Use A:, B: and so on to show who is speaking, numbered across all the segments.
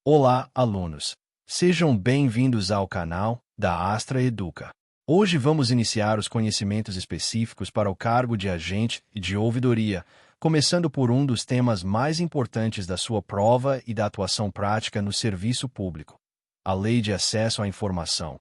A: Olá, alunos! Sejam bem-vindos ao canal da Astra Educa. Hoje vamos iniciar os conhecimentos específicos para o cargo de agente e de ouvidoria, começando por um dos temas mais importantes da sua prova e da atuação prática no serviço público: a Lei de Acesso à Informação,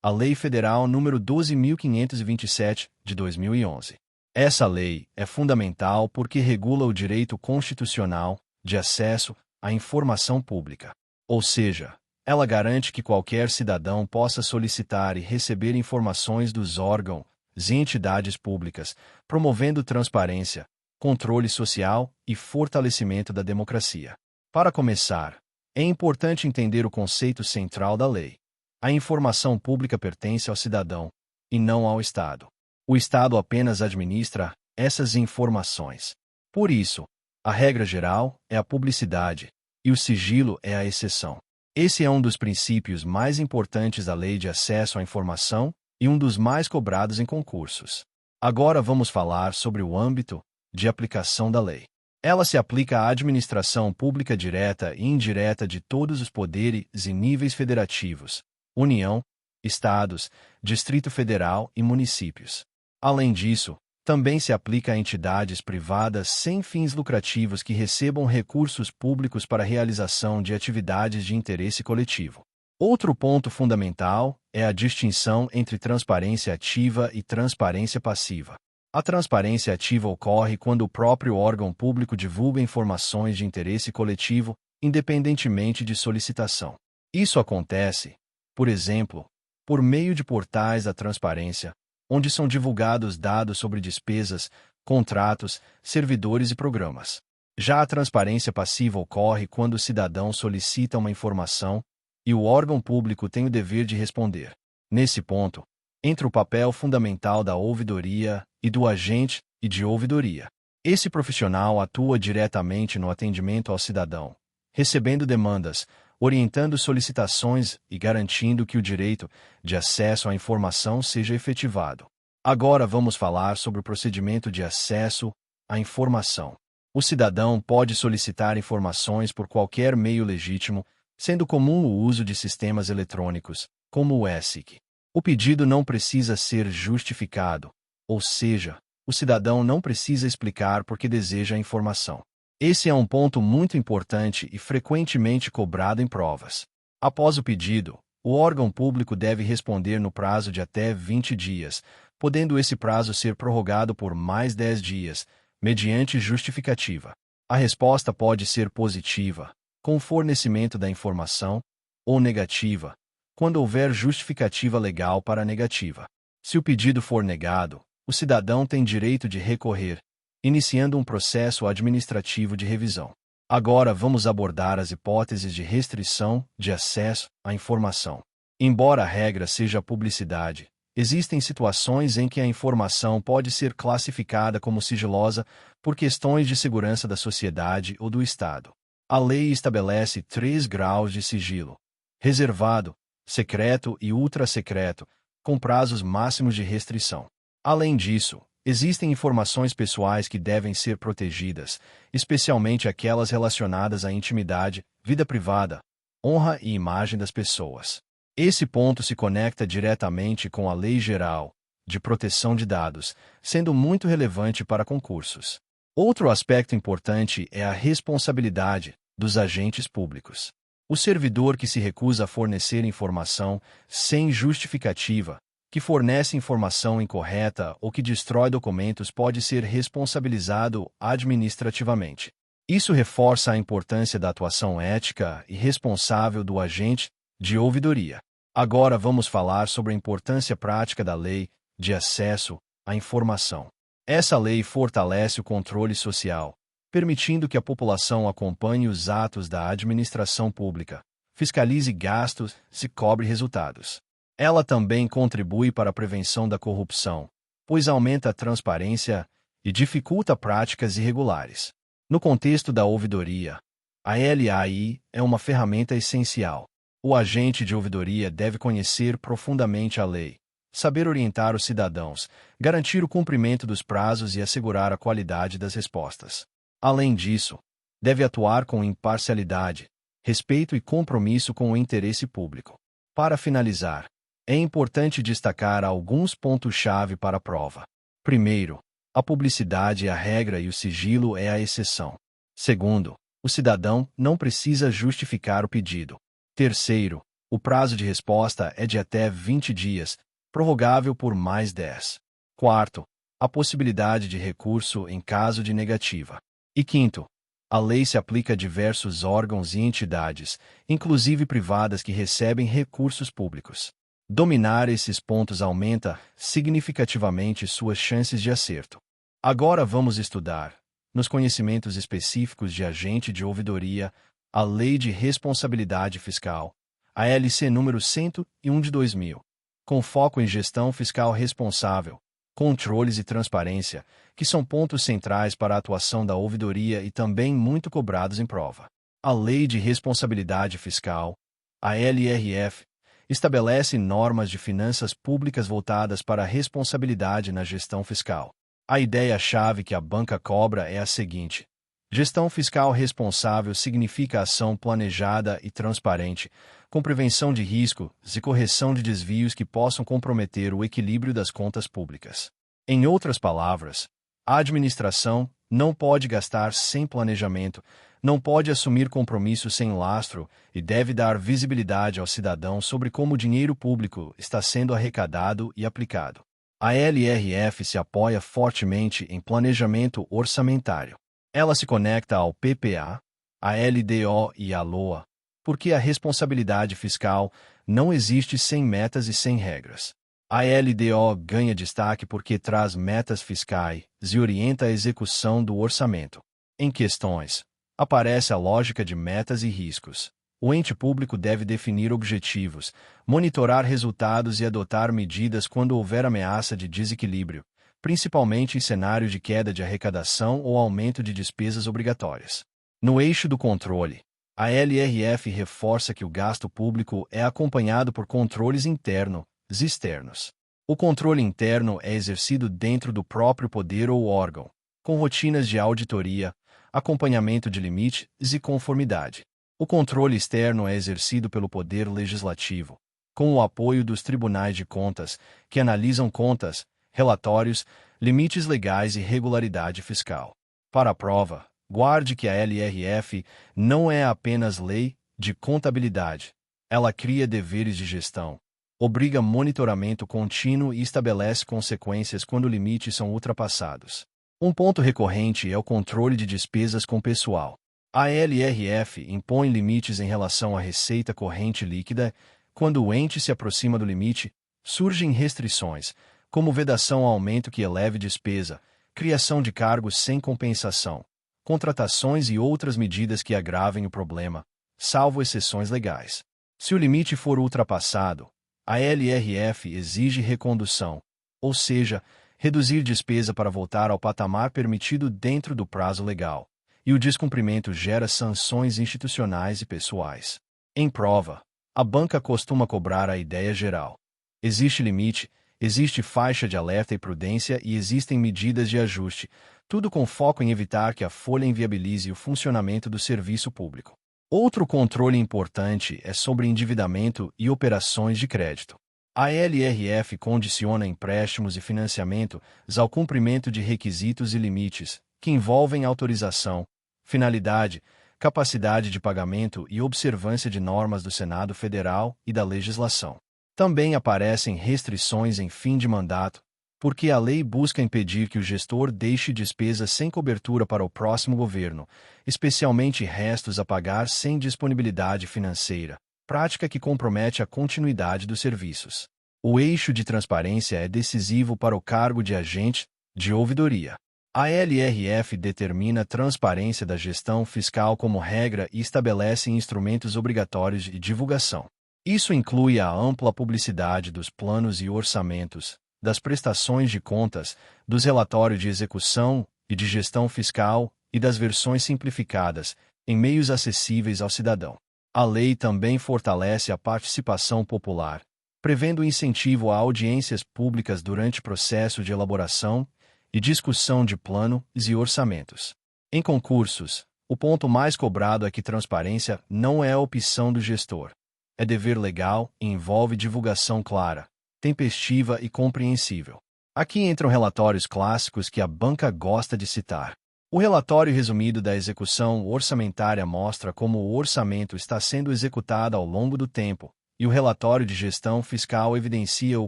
A: a Lei Federal número 12.527, de 2011. Essa lei é fundamental porque regula o direito constitucional de acesso à informação pública. Ou seja, ela garante que qualquer cidadão possa solicitar e receber informações dos órgãos e entidades públicas, promovendo transparência, controle social e fortalecimento da democracia. Para começar, é importante entender o conceito central da lei. A informação pública pertence ao cidadão, e não ao Estado. O Estado apenas administra essas informações. Por isso, a regra geral é a publicidade, e o sigilo é a exceção. Esse é um dos princípios mais importantes da Lei de Acesso à Informação e um dos mais cobrados em concursos. Agora vamos falar sobre o âmbito de aplicação da lei. Ela se aplica à administração pública direta e indireta de todos os poderes e níveis federativos, União, Estados, Distrito Federal e municípios. Além disso, também se aplica a entidades privadas sem fins lucrativos que recebam recursos públicos para a realização de atividades de interesse coletivo. Outro ponto fundamental é a distinção entre transparência ativa e transparência passiva. A transparência ativa ocorre quando o próprio órgão público divulga informações de interesse coletivo, independentemente de solicitação. Isso acontece, por exemplo, por meio de portais da transparência, onde são divulgados dados sobre despesas, contratos, servidores e programas. Já a transparência passiva ocorre quando o cidadão solicita uma informação e o órgão público tem o dever de responder. Nesse ponto, entra o papel fundamental da ouvidoria e do agente e de ouvidoria. Esse profissional atua diretamente no atendimento ao cidadão, recebendo demandas, orientando solicitações e garantindo que o direito de acesso à informação seja efetivado. Agora vamos falar sobre o procedimento de acesso à informação. O cidadão pode solicitar informações por qualquer meio legítimo, sendo comum o uso de sistemas eletrônicos, como o ESIC. O pedido não precisa ser justificado, ou seja, o cidadão não precisa explicar por que deseja a informação. Esse é um ponto muito importante e frequentemente cobrado em provas. Após o pedido, o órgão público deve responder no prazo de até 20 dias, podendo esse prazo ser prorrogado por mais 10 dias, mediante justificativa. A resposta pode ser positiva, com o fornecimento da informação, ou negativa, quando houver justificativa legal para a negativa. Se o pedido for negado, o cidadão tem direito de recorrer, iniciando um processo administrativo de revisão. Agora vamos abordar as hipóteses de restrição de acesso à informação. Embora a regra seja a publicidade, existem situações em que a informação pode ser classificada como sigilosa por questões de segurança da sociedade ou do Estado. A lei estabelece 3 graus de sigilo: reservado, secreto e ultra-secreto, com prazos máximos de restrição. Além disso, existem informações pessoais que devem ser protegidas, especialmente aquelas relacionadas à intimidade, vida privada, honra e imagem das pessoas. Esse ponto se conecta diretamente com a Lei Geral de Proteção de Dados, sendo muito relevante para concursos. Outro aspecto importante é a responsabilidade dos agentes públicos. O servidor que se recusa a fornecer informação sem justificativa, que fornece informação incorreta ou que destrói documentos pode ser responsabilizado administrativamente. Isso reforça a importância da atuação ética e responsável do agente de ouvidoria. Agora vamos falar sobre a importância prática da lei de acesso à informação. Essa lei fortalece o controle social, permitindo que a população acompanhe os atos da administração pública, fiscalize gastos e cobre resultados. Ela também contribui para a prevenção da corrupção, pois aumenta a transparência e dificulta práticas irregulares. No contexto da ouvidoria, a LAI é uma ferramenta essencial. O agente de ouvidoria deve conhecer profundamente a lei, saber orientar os cidadãos, garantir o cumprimento dos prazos e assegurar a qualidade das respostas. Além disso, deve atuar com imparcialidade, respeito e compromisso com o interesse público. Para finalizar, é importante destacar alguns pontos-chave para a prova. Primeiro, a publicidade é a regra e o sigilo é a exceção. Segundo, o cidadão não precisa justificar o pedido. Terceiro, o prazo de resposta é de até 20 dias, prorrogável por mais 10. Quarto, a possibilidade de recurso em caso de negativa. E quinto, a lei se aplica a diversos órgãos e entidades, inclusive privadas que recebem recursos públicos. Dominar esses pontos aumenta significativamente suas chances de acerto. Agora vamos estudar, nos conhecimentos específicos de agente de ouvidoria, a Lei de Responsabilidade Fiscal, a LC número 101 de 2000, com foco em gestão fiscal responsável, controles e transparência, que são pontos centrais para a atuação da ouvidoria e também muito cobrados em prova. A Lei de Responsabilidade Fiscal, a LRF, estabelece normas de finanças públicas voltadas para a responsabilidade na gestão fiscal. A ideia-chave que a banca cobra é a seguinte: gestão fiscal responsável significa ação planejada e transparente, com prevenção de riscos e correção de desvios que possam comprometer o equilíbrio das contas públicas. Em outras palavras, a administração não pode gastar sem planejamento, não pode assumir compromissos sem lastro e deve dar visibilidade ao cidadão sobre como o dinheiro público está sendo arrecadado e aplicado. A LRF se apoia fortemente em planejamento orçamentário. Ela se conecta ao PPA, à LDO e à LOA, porque a responsabilidade fiscal não existe sem metas e sem regras. A LDO ganha destaque porque traz metas fiscais e orienta a execução do orçamento. Em questões, aparece a lógica de metas e riscos. O ente público deve definir objetivos, monitorar resultados e adotar medidas quando houver ameaça de desequilíbrio, principalmente em cenários de queda de arrecadação ou aumento de despesas obrigatórias. No eixo do controle, a LRF reforça que o gasto público é acompanhado por controles internos e externos. O controle interno é exercido dentro do próprio poder ou órgão, com rotinas de auditoria, acompanhamento de limites e conformidade. O controle externo é exercido pelo Poder Legislativo, com o apoio dos tribunais de contas, que analisam contas, relatórios, limites legais e regularidade fiscal. Para a prova, guarde que a LRF não é apenas lei de contabilidade. Ela cria deveres de gestão, obriga monitoramento contínuo e estabelece consequências quando limites são ultrapassados. Um ponto recorrente é o controle de despesas com pessoal. A LRF impõe limites em relação à receita corrente líquida. Quando o ente se aproxima do limite, surgem restrições, como vedação ao aumento que eleve despesa, criação de cargos sem compensação, contratações e outras medidas que agravem o problema, salvo exceções legais. Se o limite for ultrapassado, a LRF exige recondução, ou seja, reduzir despesa para voltar ao patamar permitido dentro do prazo legal, e o descumprimento gera sanções institucionais e pessoais. Em prova, a banca costuma cobrar a ideia geral. Existe limite, existe faixa de alerta e prudência e existem medidas de ajuste, tudo com foco em evitar que a folha inviabilize o funcionamento do serviço público. Outro controle importante é sobre endividamento e operações de crédito. A LRF condiciona empréstimos e financiamentos ao cumprimento de requisitos e limites, que envolvem autorização, finalidade, capacidade de pagamento e observância de normas do Senado Federal e da legislação. Também aparecem restrições em fim de mandato, porque a lei busca impedir que o gestor deixe despesas sem cobertura para o próximo governo, especialmente restos a pagar sem disponibilidade financeira, prática que compromete a continuidade dos serviços. O eixo de transparência é decisivo para o cargo de agente de ouvidoria. A LRF determina a transparência da gestão fiscal como regra e estabelece instrumentos obrigatórios de divulgação. Isso inclui a ampla publicidade dos planos e orçamentos, das prestações de contas, dos relatórios de execução e de gestão fiscal e das versões simplificadas, em meios acessíveis ao cidadão. A lei também fortalece a participação popular, prevendo incentivo a audiências públicas durante o processo de elaboração e discussão de planos e orçamentos. Em concursos, O ponto mais cobrado é que transparência não é a opção do gestor. É dever legal e envolve divulgação clara, tempestiva e compreensível. Aqui entram relatórios clássicos que a banca gosta de citar. O relatório resumido da execução orçamentária mostra como o orçamento está sendo executado ao longo do tempo, e o relatório de gestão fiscal evidencia o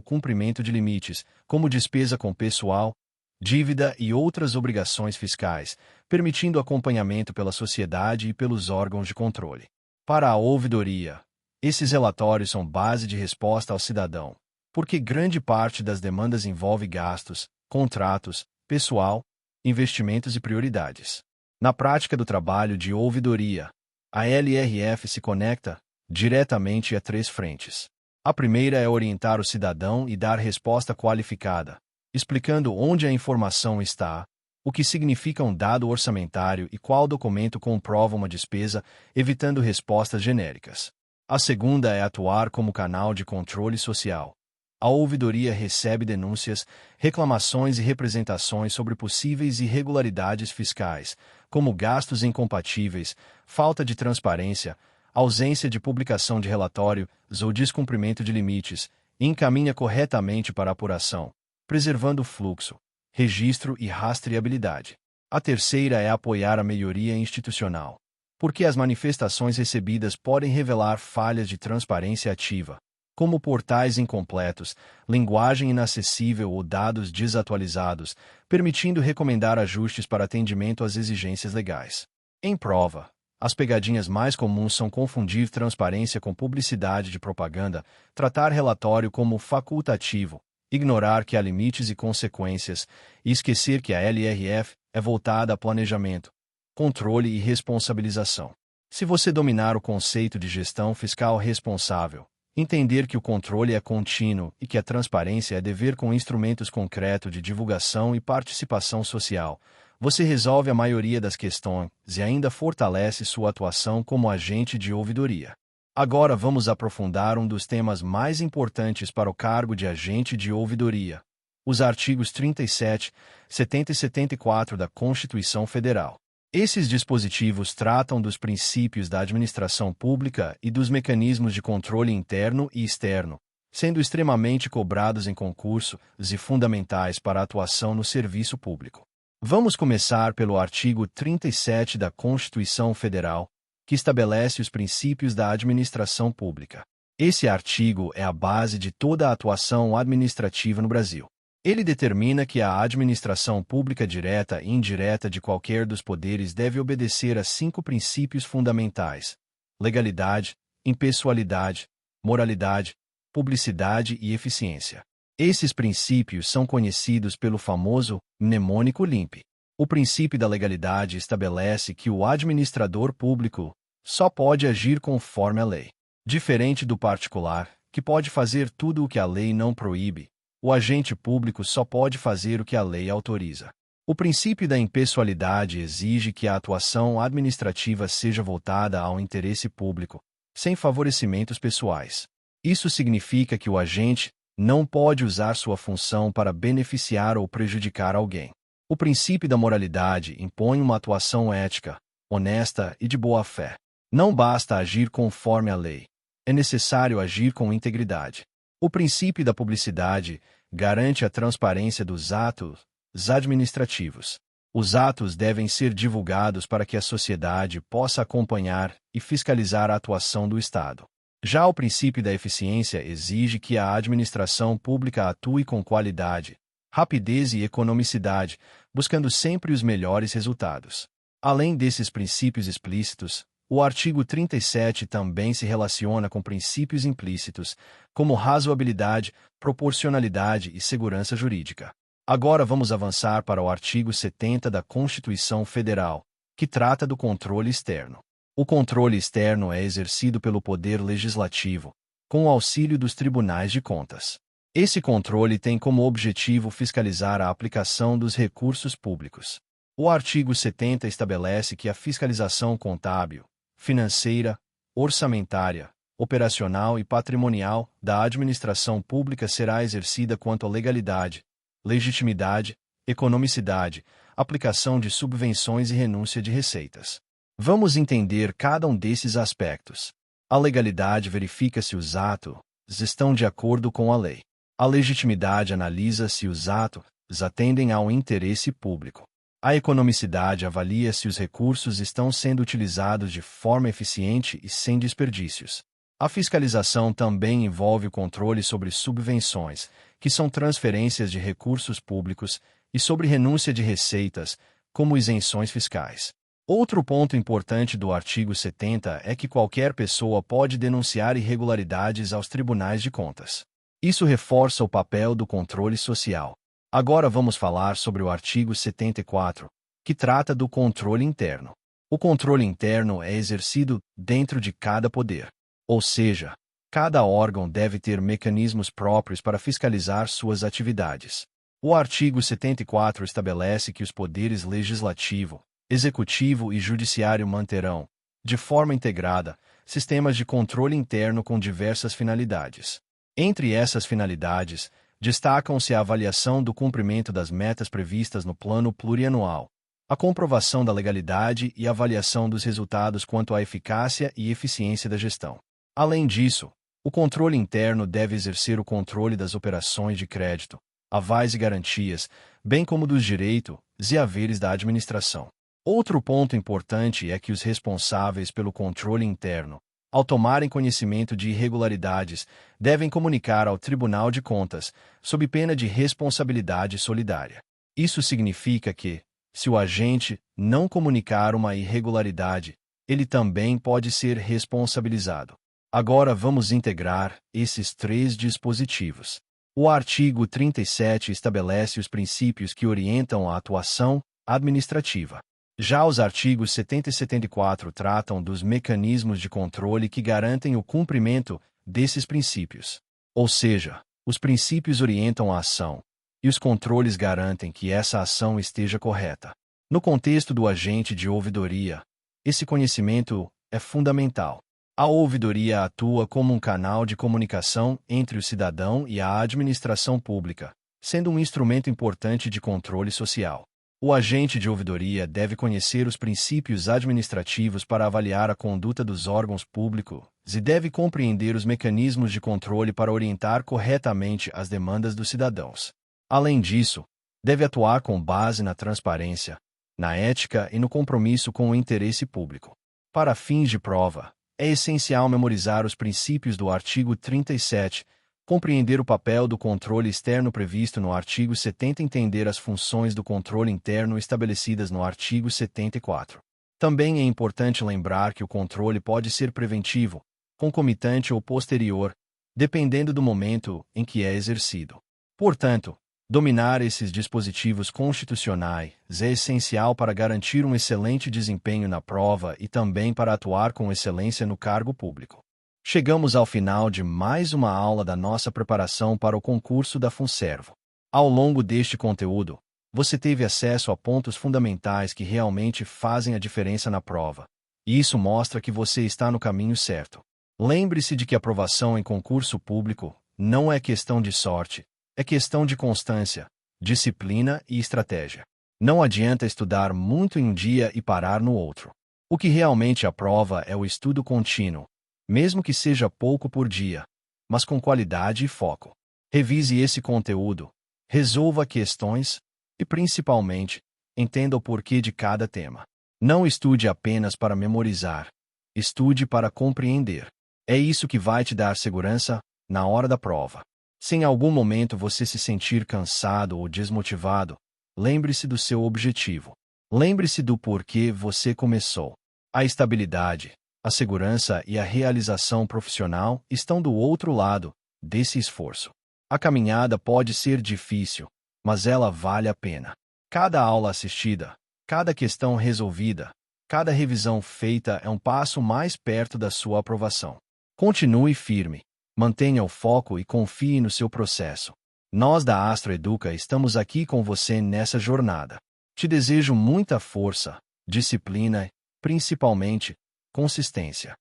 A: cumprimento de limites, como despesa com pessoal, dívida e outras obrigações fiscais, permitindo acompanhamento pela sociedade e pelos órgãos de controle. Para a ouvidoria, esses relatórios são base de resposta ao cidadão, porque grande parte das demandas envolve gastos, contratos, pessoal, investimentos e prioridades. Na prática do trabalho de ouvidoria, a LRF se conecta diretamente a três frentes. A primeira é orientar o cidadão e dar resposta qualificada, explicando onde a informação está, o que significa um dado orçamentário e qual documento comprova uma despesa, evitando respostas genéricas. A segunda é atuar como canal de controle social. A ouvidoria recebe denúncias, reclamações e representações sobre possíveis irregularidades fiscais, como gastos incompatíveis, falta de transparência, ausência de publicação de relatórios ou descumprimento de limites, e encaminha corretamente para apuração, preservando fluxo, registro e rastreabilidade. A terceira é apoiar a melhoria institucional, porque as manifestações recebidas podem revelar falhas de transparência ativa, como portais incompletos, linguagem inacessível ou dados desatualizados, permitindo recomendar ajustes para atendimento às exigências legais. Em prova, as pegadinhas mais comuns são confundir transparência com publicidade de propaganda, tratar relatório como facultativo, ignorar que há limites e consequências, e esquecer que a LRF é voltada a planejamento, controle e responsabilização. Se você dominar o conceito de gestão fiscal responsável, entender que o controle é contínuo e que a transparência é dever com instrumentos concretos de divulgação e participação social, você resolve a maioria das questões e ainda fortalece sua atuação como agente de ouvidoria. Agora vamos aprofundar um dos temas mais importantes para o cargo de agente de ouvidoria: os artigos 37, 70 e 74 da Constituição Federal. Esses dispositivos tratam dos princípios da administração pública e dos mecanismos de controle interno e externo, sendo extremamente cobrados em concursos e fundamentais para a atuação no serviço público. Vamos começar pelo artigo 37 da Constituição Federal, que estabelece os princípios da administração pública. Esse artigo é a base de toda a atuação administrativa no Brasil. Ele determina que a administração pública direta e indireta de qualquer dos poderes deve obedecer a 5 princípios fundamentais: legalidade, impessoalidade, moralidade, publicidade e eficiência. Esses princípios são conhecidos pelo famoso mnemônico LIMP. O princípio da legalidade estabelece que o administrador público só pode agir conforme a lei. Diferente do particular, que pode fazer tudo o que a lei não proíbe, o agente público só pode fazer o que a lei autoriza. O princípio da impessoalidade exige que a atuação administrativa seja voltada ao interesse público, sem favorecimentos pessoais. Isso significa que o agente não pode usar sua função para beneficiar ou prejudicar alguém. O princípio da moralidade impõe uma atuação ética, honesta e de boa-fé. Não basta agir conforme a lei. É necessário agir com integridade. O princípio da publicidade garante a transparência dos atos administrativos. Os atos devem ser divulgados para que a sociedade possa acompanhar e fiscalizar a atuação do Estado. Já o princípio da eficiência exige que a administração pública atue com qualidade, rapidez e economicidade, buscando sempre os melhores resultados. Além desses princípios explícitos, o artigo 37 também se relaciona com princípios implícitos, como razoabilidade, proporcionalidade e segurança jurídica. Agora vamos avançar para o artigo 70 da Constituição Federal, que trata do controle externo. O controle externo é exercido pelo Poder Legislativo, com o auxílio dos tribunais de contas. Esse controle tem como objetivo fiscalizar a aplicação dos recursos públicos. O artigo 70 estabelece que a fiscalização contábil, financeira, orçamentária, operacional e patrimonial da administração pública será exercida quanto à legalidade, legitimidade, economicidade, aplicação de subvenções e renúncia de receitas. Vamos entender cada um desses aspectos. A legalidade verifica se os atos estão de acordo com a lei. A legitimidade analisa se os atos atendem ao interesse público. A economicidade avalia se os recursos estão sendo utilizados de forma eficiente e sem desperdícios. A fiscalização também envolve o controle sobre subvenções, que são transferências de recursos públicos, e sobre renúncia de receitas, como isenções fiscais. Outro ponto importante do artigo 70 é que qualquer pessoa pode denunciar irregularidades aos tribunais de contas. Isso reforça o papel do controle social. Agora vamos falar sobre o artigo 74, que trata do controle interno. O controle interno é exercido dentro de cada poder. Ou seja, cada órgão deve ter mecanismos próprios para fiscalizar suas atividades. O artigo 74 estabelece que os poderes legislativo, executivo e judiciário manterão, de forma integrada, sistemas de controle interno com diversas finalidades. Entre essas finalidades, destacam-se a avaliação do cumprimento das metas previstas no plano plurianual, a comprovação da legalidade e a avaliação dos resultados quanto à eficácia e eficiência da gestão. Além disso, o controle interno deve exercer o controle das operações de crédito, avais e garantias, bem como dos direitos e haveres da administração. Outro ponto importante é que os responsáveis pelo controle interno, ao tomarem conhecimento de irregularidades, devem comunicar ao Tribunal de Contas, sob pena de responsabilidade solidária. Isso significa que, se o agente não comunicar uma irregularidade, ele também pode ser responsabilizado. Agora vamos integrar esses três dispositivos. O artigo 37 estabelece os princípios que orientam a atuação administrativa. Já os artigos 70 e 74 tratam dos mecanismos de controle que garantem o cumprimento desses princípios. Ou seja, os princípios orientam a ação, e os controles garantem que essa ação esteja correta. No contexto do agente de ouvidoria, esse conhecimento é fundamental. A ouvidoria atua como um canal de comunicação entre o cidadão e a administração pública, sendo um instrumento importante de controle social. O agente de ouvidoria deve conhecer os princípios administrativos para avaliar a conduta dos órgãos públicos e deve compreender os mecanismos de controle para orientar corretamente as demandas dos cidadãos. Além disso, deve atuar com base na transparência, na ética e no compromisso com o interesse público. Para fins de prova, é essencial memorizar os princípios do artigo 37, compreender o papel do controle externo previsto no artigo 70 e entender as funções do controle interno estabelecidas no artigo 74. Também é importante lembrar que o controle pode ser preventivo, concomitante ou posterior, dependendo do momento em que é exercido. Portanto, dominar esses dispositivos constitucionais é essencial para garantir um excelente desempenho na prova e também para atuar com excelência no cargo público. Chegamos ao final de mais uma aula da nossa preparação para o concurso da FUNSERV. Ao longo deste conteúdo, você teve acesso a pontos fundamentais que realmente fazem a diferença na prova, e isso mostra que você está no caminho certo. Lembre-se de que aprovação em concurso público não é questão de sorte, é questão de constância, disciplina e estratégia. Não adianta estudar muito em um dia e parar no outro. O que realmente aprova é o estudo contínuo, mesmo que seja pouco por dia, mas com qualidade e foco. Revise esse conteúdo, resolva questões e, principalmente, entenda o porquê de cada tema. Não estude apenas para memorizar, estude para compreender. É isso que vai te dar segurança na hora da prova. Se em algum momento você se sentir cansado ou desmotivado, lembre-se do seu objetivo. Lembre-se do porquê você começou. A estabilidade, a segurança e a realização profissional estão do outro lado desse esforço. A caminhada pode ser difícil, mas ela vale a pena. Cada aula assistida, cada questão resolvida, cada revisão feita é um passo mais perto da sua aprovação. Continue firme, mantenha o foco e confie no seu processo. Nós da Astra Educa estamos aqui com você nessa jornada. Te desejo muita força, disciplina e, principalmente, consistência.